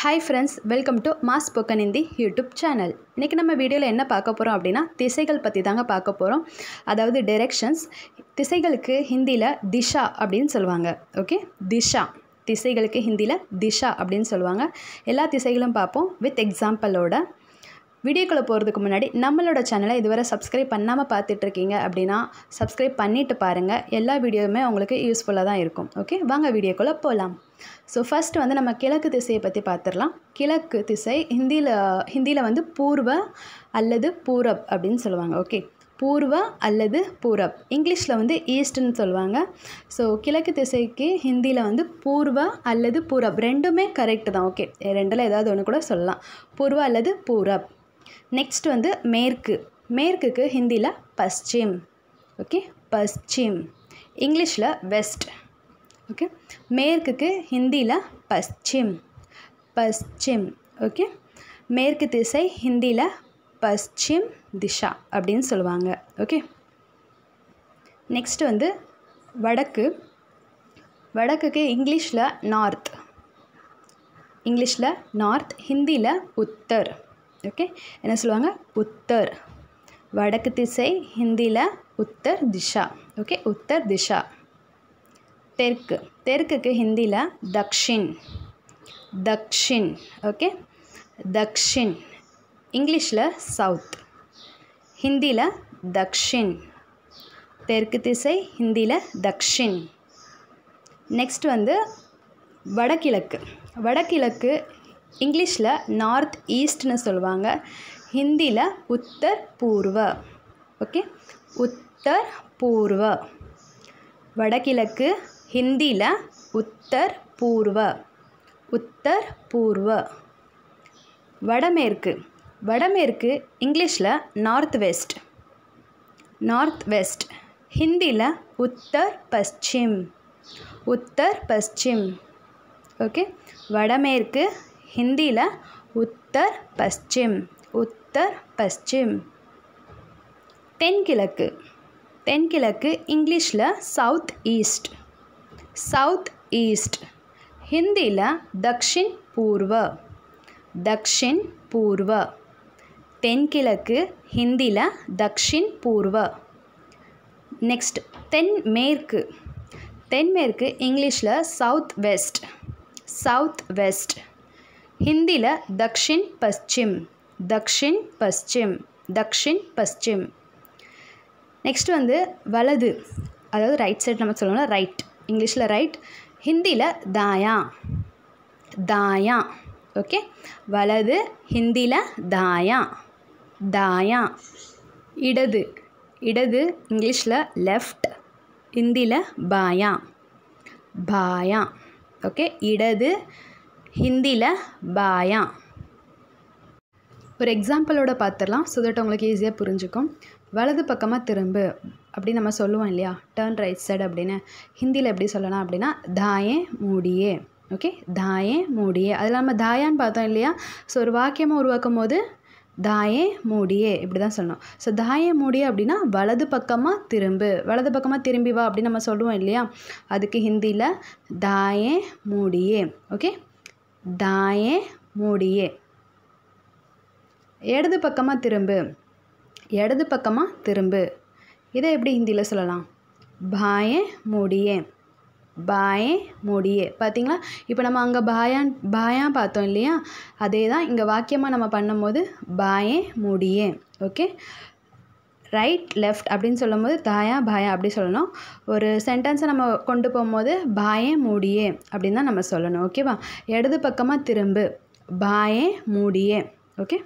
Hi friends, welcome to mass spoken Hindi YouTube channel. இன்றைக்கி நம்ம வீடியோவில் என்ன பார்க்க போகிறோம் அப்படின்னா திசைகள் பற்றி தாங்க பார்க்க போகிறோம். அதாவது டைரெக்ஷன்ஸ். திசைகளுக்கு ஹிந்தியில் திஷா அப்படின்னு சொல்லுவாங்க. ஓகே, திஷா. திசைகளுக்கு ஹிந்தியில் திஷா அப்படின்னு சொல்லுவாங்க. எல்லா திசைகளும் பார்ப்போம் வித் எக்ஸாம்பிளோட. வீடியோக்குள்ளே போகிறதுக்கு முன்னாடி நம்மளோட சேனலை இதுவரை சப்ஸ்கிரைப் பண்ணாமல் பார்த்துட்ருக்கீங்க அப்படின்னா சப்ஸ்கிரைப் பண்ணிவிட்டு பாருங்கள். எல்லா வீடியோவுமே உங்களுக்கு யூஸ்ஃபுல்லாக தான் இருக்கும். ஓகே, வாங்க வீடியோக்குள்ளே போகலாம். ஸோ ஃபஸ்ட்டு வந்து நம்ம கிழக்கு திசையை பற்றி பார்த்துடலாம். கிழக்கு திசை ஹிந்தியில் வந்து பூர்வ அல்லது பூரப் அப்படின்னு சொல்லுவாங்க. ஓகே, பூர்வ அல்லது பூரப். இங்கிலீஷில் வந்து ஈஸ்ட்னு சொல்லுவாங்க. ஸோ கிழக்கு திசைக்கு ஹிந்தியில் வந்து பூர்வ அல்லது பூரப் ரெண்டுமே கரெக்டு தான். ஓகே, ரெண்டில் ஏதாவது ஒன்று கூட சொல்லலாம். பூர்வ அல்லது பூரப். நெக்ஸ்ட் வந்து மேற்கு. மேற்குக்கு ஹிந்தியில் பஸ்சிம். ஓகே, பஸ்சிம். இங்கிலீஷில் வெஸ்ட். ஓகே, மேற்குக்கு ஹிந்தியில் பஸ்சிம். பஸ்சிம். ஓகே, மேற்கு திசை ஹிந்தியில் பஸ்சிம் திஷா அப்படின்னு சொல்லுவாங்க. ஓகே, நெக்ஸ்ட் வந்து வடக்கு. வடக்குக்கு இங்கிலீஷில் நார்த். இங்கிலீஷில் நார்த், ஹிந்தியில் உத்தர். ஓகே, என்ன சொல்லுவாங்க? உத்தர். வடக்கு திசை ஹிந்தியில் உத்தர் திஷா. ஓகே, உத்தர் திஷா. தெற்கு. தெற்குக்கு ஹிந்தியில் தக்ஷின். தக்ஷின். ஓகே, தக்ஷின். இங்கிலீஷில் சவுத், ஹிந்தியில் தக்ஷின். தெற்கு திசை ஹிந்தியில் தக்ஷின். நெக்ஸ்ட் வந்து வடகிழக்கு. வடகிழக்கு இங்கிலீஷில் நார்த் ஈஸ்ட்னு சொல்லுவாங்க. ஹிந்தியில் உத்தர் பூர்வ. ஓகே, உத்தர் பூர்வ. வடகிழக்கு ஹிந்தியில் உத்தர் பூர்வ. உத்தர் பூர்வ. வடமேற்கு. வடமேற்கு இங்கிலீஷில் நார்த் வெஸ்ட். North west. ஹிந்தியில் உத்தர் பஸ்சிம். உத்தர் பஸ்சிம். ஓகே, வடமேற்கு ஹிந்தியில் உத்தர் பஸ்சிம். உத்தர் பஸ்சிம். தென்கிழக்கு. தென்கிழக்கு இங்கிலீஷில் சவுத் ஈஸ்ட். South east. ஹிந்தியில் தக்ஷின் பூர்வ. தக்ஷின் பூர்வ. தென்கிழக்கு ஹிந்தியில் தக்ஷின் பூர்வ. நெக்ஸ்ட் தென்மேற்கு. தென்மேற்கு இங்கிலீஷில் சவுத் வெஸ்ட். South west. ஹிந்தியில் தக்ஷின் பஸ்சிம். தக்ஷின் பஸ்சிம். தக்ஷின் பஸ்சிம். நெக்ஸ்ட் வந்து வலது, அதாவது ரைட் சைடு நம்ம சொல்லணும்னா ரைட். இங்கிலீஷில் ரைட், ஹிந்தியில் தாயா. தாயா. ஓகே, வலது ஹிந்தியில் தாயா. தாயா. இடது. இடது இங்கிலீஷில் லெஃப்ட், ஹிந்தியில் பாயா. பாயா. ஓகே, இடது ஹிந்தியில் பாயா. ஒரு எக்ஸாம்பிளோட பார்த்துடலாம், ஸோ தட் உங்களுக்கு ஈஸியாக புரிஞ்சுக்கும். வலது பக்கமாக திரும்பு அப்படி நம்ம சொல்லுவோம் இல்லையா, டர்ன் ரைட் சைடு அப்படின்னு. ஹிந்தியில் எப்படி சொல்லலாம் அப்படின்னா தாயே மூடியே. ஓகே, தாயே மூடியே. அதில் நம்ம தாயான்னு பார்த்தோம் இல்லையா. ஸோ ஒரு வாக்கியமாக உருவாக்கும் போது தாயே மூடியே இப்படி தான் சொல்லணும். ஸோ தாயே மூடியே அப்படின்னா வலது பக்கமாக திரும்பு, வலது பக்கமாக திரும்பி வா அப்படின்னு நம்ம சொல்லுவோம் இல்லையா. அதுக்கு ஹிந்தியில் தாயே மூடியே. ஓகே, தாயே மூடியே. இடது பக்கமாக திரும்பு. இடது பக்கமாக திரும்பு. இதை எப்படி ஹிந்தியில் சொல்லலாம்? பாயே மூடியே. பாயே மூடியே. பார்த்தீங்களா, இப்போ நம்ம அங்கே பாயா பார்த்தோம் இல்லையா, அதே தான் இங்கே வாக்கியமாக நம்ம பண்ணும்போது பாயே மூடியே. ஓகே, ரைட் லெஃப்ட் அப்படின்னு சொல்லும் போது தாயா பாயா அப்படி சொல்லணும். ஒரு சென்டென்ஸை நம்ம கொண்டு போகும்போது பாயே மூடியே அப்படின்னு தான் நம்ம சொல்லணும். ஓகேவா? இடது பக்கமாக திரும்பு, பாயே மூடியே. ஓகே,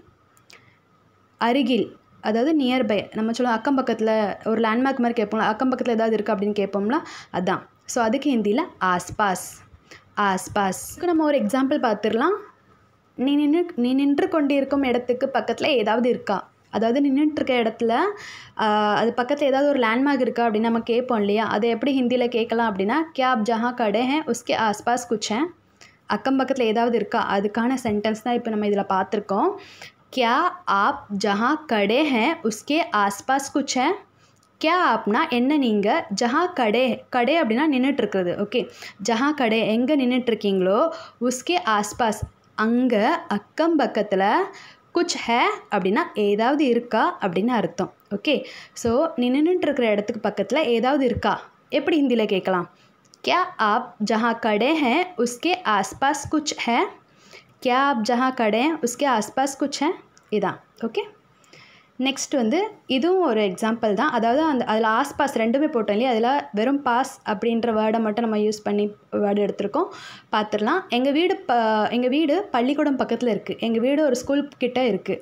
அருகில், அதாவது நியர்பை நம்ம சொல்லுவோம். அக்கம் பக்கத்தில் ஒரு லேண்ட்மார்க் மாதிரி கேட்போம்ல, அக்கம் பக்கத்தில் ஏதாவது இருக்குது அப்படின்னு கேட்போம்ல, அதுதான். ஸோ அதுக்கு ஹிந்தியில் ஆஸ்பாஸ். ஆஸ்பாஸ். நம்ம ஒரு எக்ஸாம்பிள் பார்த்துடலாம். நீ நின்று கொண்டிருக்கும் இடத்துக்கு பக்கத்தில் ஏதாவது இருக்கா, அதாவது நின்றுட்டுருக்க இடத்துல அது பக்கத்தில் ஏதாவது ஒரு லேண்ட்மார்க் இருக்கா அப்படின்னு நம்ம கேட்போம் இல்லையா. அதை எப்படி ஹிந்தியில் கேட்கலாம் அப்படின்னா क्या आप जहाँ खड़े हैं उसके आसपास कुछ हैं. அக்கம் பக்கத்தில் ஏதாவது இருக்கா, அதுக்கான சென்டென்ஸ் தான் இப்போ நம்ம இதில் பார்த்துருக்கோம். क्या आप जहाँ खड़े हैं उसके आसपास कुछ है. क्या आपना என்ன நீங்கள், ஜஹா கடே. கடே அப்படின்னா நின்றுட்டுருக்குறது. ஓகே, ஜஹா கடே எங்கே நின்றுட்டுருக்கீங்களோ உஸ்கே ஆஸ்பாஸ் அங்கே அக்கம் பக்கத்தில் குச் ஹே அப்படின்னா ஏதாவது இருக்கா அப்படின்னு அர்த்தம். ஓகே, ஸோ நீ நின்றுட்டு இருக்கிற இடத்துக்கு பக்கத்தில் ஏதாவது இருக்கா எப்படி ஹிந்தியில் கேட்கலாம்? क्या आप जहाँ खड़े हैं उसके आसपास कुछ है? क्या आप जहाँ खड़े हैं उसके आसपास कुछ है? இதான். ஓகே, நெக்ஸ்ட் வந்து இதுவும் ஒரு எக்ஸாம்பிள் தான். அதாவது அதில் ஆஸ்பாஸ் ரெண்டுமே போட்டோம் இல்லையா, அதில் வெறும் பாஸ் அப்படின்ற வேர்டை மட்டும் நம்ம யூஸ் பண்ணி வேர்டு எடுத்திருக்கோம். பார்த்துடலாம். எங்கள் வீடு பள்ளிக்கூடம் பக்கத்தில் இருக்குது. எங்கள் வீடு ஒரு ஸ்கூல் கிட்டே இருக்குது.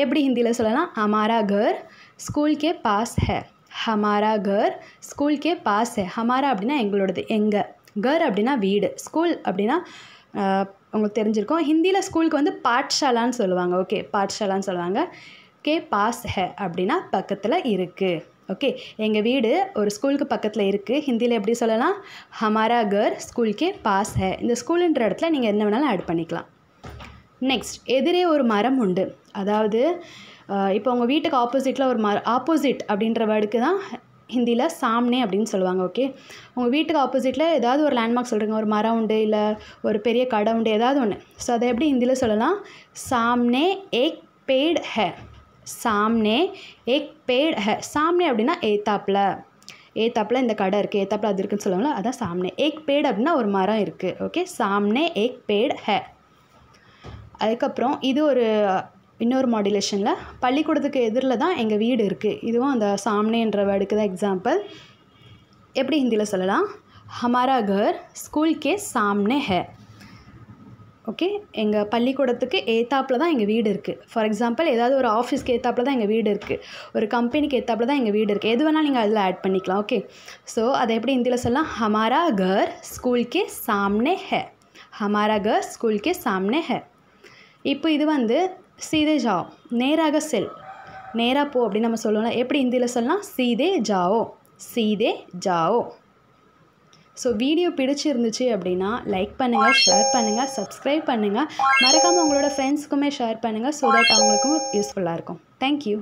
எப்படி ஹிந்தியில் சொல்லலாம்? ஹமாரா கர் ஸ்கூல் கே பாஸ் ஹே. ஹமாரா கர் ஸ்கூல் கே பாஸ் ஹே. ஹமாரா அப்படின்னா எங்களோடது, எங்கள். கர் அப்படின்னா வீடு. ஸ்கூல் அப்படின்னா உங்களுக்கு தெரிஞ்சிருக்கும். ஹிந்தியில் ஸ்கூலுக்கு வந்து பாட்ஷாலான்னு சொல்லுவாங்க. ஓகே, பாட்ஷாலான்னு சொல்லுவாங்க. கே பாஸ் ஹே அப்படின்னா பக்கத்தில் இருக்குது. ஓகே, எங்கள் வீடு ஒரு ஸ்கூலுக்கு பக்கத்தில் இருக்குது. ஹிந்தியில் எப்படி சொல்லலாம்? ஹமாரா கர் ஸ்கூல் கே பாஸ் ஹே. இந்த ஸ்கூலுன்ற இடத்துல நீங்கள் என்ன வேணாலும் ஆட் பண்ணிக்கலாம். நெக்ஸ்ட், எதிரே ஒரு மரம் உண்டு. அதாவது இப்போ உங்கள் வீட்டுக்கு ஆப்போசிட்டில் ஒரு ஆப்போசிட் அப்படின்ற வேர்டுக்கு தான் ஹிந்தியில் சாம்னே அப்படின்னு சொல்லுவாங்க. ஓகே, உங்கள் வீட்டுக்கு ஆப்போசிட்டில் ஏதாவது ஒரு லேண்ட்மார்க் சொல்கிறீங்க, ஒரு மரம் உண்டு, இல்லை ஒரு பெரிய கடை உண்டு, ஏதாவது ஒன்று. ஸோ அதை எப்படி ஹிந்தியில் சொல்லலாம்? சாம்னே ஏக் பேட் ஹே. சாம்னே ஏக் பேட் ஹே. சாம்னே அப்படின்னா ஏத்தாப்பில் இந்த கடை இருக்குது, ஏத்தாப்பில் அது இருக்குதுன்னு சொல்லுவாங்களா, அதான் சாம்னே. ஏக் பேட் அப்படின்னா ஒரு மரம் இருக்குது. ஓகே, சாம்னே ஏக் பேட் ஹே. அதுக்கப்புறம் இது ஒரு இன்னொரு மாடுலேஷனில் பள்ளிக்கூடத்துக்கு எதிரில் தான் எங்கள் வீடு இருக்குது. இதுவும் அந்த சாம்னேன்ற வேர்டுக்கு தான் எக்ஸாம்பிள். எப்படி ஹிந்தியில் சொல்லலாம்? ஹமாரா கர் ஸ்கூல் கே சாம்னே ஹே. ஓகே, எங்கள் பள்ளிக்கூடத்துக்கு ஏத்தாப்பில் தான் எங்கள் வீடு இருக்குது. ஃபார் எக்ஸாம்பிள், ஏதாவது ஒரு ஆஃபீஸ்க்கு ஏத்தாப்பில் தான் எங்கள் வீடு இருக்குது, ஒரு கம்பெனிக்கு ஏத்தாப்பில் தான் எங்கள் வீடு இருக்குது. எது வேணால் நீங்கள் அதில் ஆட் பண்ணிக்கலாம். ஓகே, ஸோ அதை எப்படி ஹிந்தியில் சொல்லலாம்? ஹமாரா கர் ஸ்கூல் கே சாம்னே ஹே. ஹமாரா கர் ஸ்கூல் கே சாம்னே ஹே. இப்போ இது வந்து சீதே ஜாओ, நேராக செல், நேராக போ அப்படின்னு நம்ம சொல்லலாம். எப்படி ஹிந்தியில் சொல்லலாம்? சீதே ஜாओ, சீதே ஜாओ. ஸோ வீடியோ பிடிச்சிருந்துச்சு அப்படின்னா லைக் பண்ணுங்கள், ஷேர் பண்ணுங்கள், சப்ஸ்கிரைப் பண்ணுங்கள். மறக்காமல் உங்களோட ஃப்ரெண்ட்ஸுக்குமே ஷேர் பண்ணுங்கள். ஸோ தட் அவங்களுக்கும் யூஸ்ஃபுல்லாக இருக்கும். தேங்க்யூ.